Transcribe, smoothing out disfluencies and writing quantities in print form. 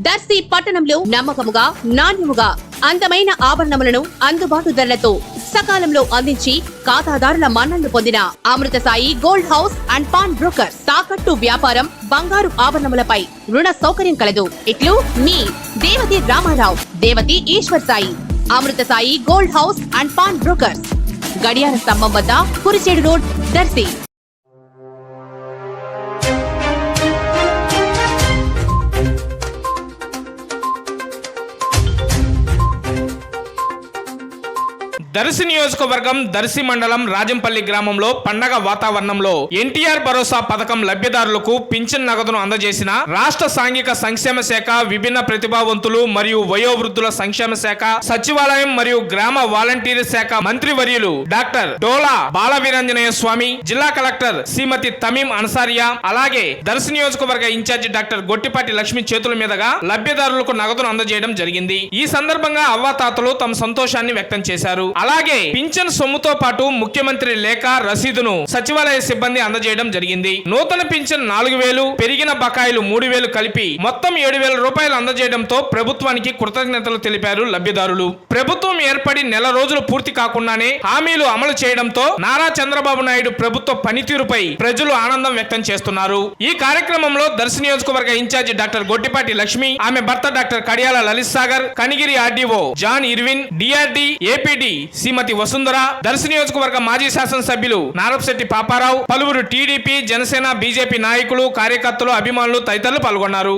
దర్శి పట్టణంలో నమ్మకముగా నాణ్యముగా అందమైన ఆభరణములను అందుబాటు ధరలతో సకాలంలో అందించి ఖాతాదారుల మన్ననలు పొందిన Amrutha Sai gold house and pawn broker. తాకట్టు వ్యాపారం, బంగారు ఆభరణములపై రుణ సౌకర్యం కలదు. ఇట్లు మీ Devathi Ramarao, Devathi Eshwar Sai. Amrutha Sai gold house and pawn brokers, గడియార స్తంభం వద్ద, కురిచేడు రోడ్, దర్శి. దర్శి నియోజకవర్గం దర్శి మండలం రాజంపల్లి గ్రామంలో పండగ వాతావరణంలో ఎన్టీఆర్ భరోసా పథకం లబ్ధిదారులకు పింఛన్ నగదును అందజేసిన రాష్ట్ర సాంఘిక సంక్షేమ శాఖ, విభిన్న ప్రతిభావంతులు మరియు వయోవృద్ధుల సంక్షేమ శాఖ, సచివాలయం మరియు గ్రామ వాలంటీర్ శాఖ మంత్రివర్యులు డాక్టర్ డోలా బాలవీరంజనేయ స్వామి, జిల్లా కలెక్టర్ శ్రీమతి తమీం అన్సారియా, అలాగే దర్శి నియోజకవర్గ ఇన్ఛార్జి డాక్టర్ గొట్టిపాటి లక్ష్మి చేతుల మీదుగా లబ్ధిదారులకు నగదును అందజేయడం జరిగింది. ఈ సందర్భంగా అవ్వాతాతలు తమ సంతోషాన్ని వ్యక్తం చేశారు. అలాగే పింఛన్ సొమ్ముతో పాటు ముఖ్యమంత్రి లేఖ, రసీదును సచివాలయ సిబ్బంది అందజేయడం జరిగింది. నూతన పింఛన్ 4,000, పెరిగిన బకాయిలు 3,000 కలిపి మొత్తం 7,000 రూపాయలు అందజేయడంతో ప్రభుత్వానికి కృతజ్ఞతలు తెలిపారు లబ్ధిదారులు. ప్రభుత్వం ఏర్పడి నెల రోజులు పూర్తి కాకుండానే హామీలు అమలు చేయడంతో నారా చంద్రబాబు నాయుడు ప్రభుత్వ పనితీరుపై ప్రజలు ఆనందం వ్యక్తం చేస్తున్నారు. ఈ కార్యక్రమంలో దర్శి నియోజకవర్గ ఇన్ఛార్జి డాక్టర్ గొట్టిపాటి లక్ష్మి, ఆమె భర్త doctor Kadiyala Lalit Sagar, Kanigiri RDO John Irwin, DRD APD Shrimati Vasundhara, Darsi నియోజకవర్గ మాజీ శాసనసభ్యులు నారపశెట్టి పాపారావు, పలువురు టీడీపీ, జనసేన, బీజేపీ నాయకులు, కార్యకర్తలు, అభిమానులు తదితరులు పాల్గొన్నారు.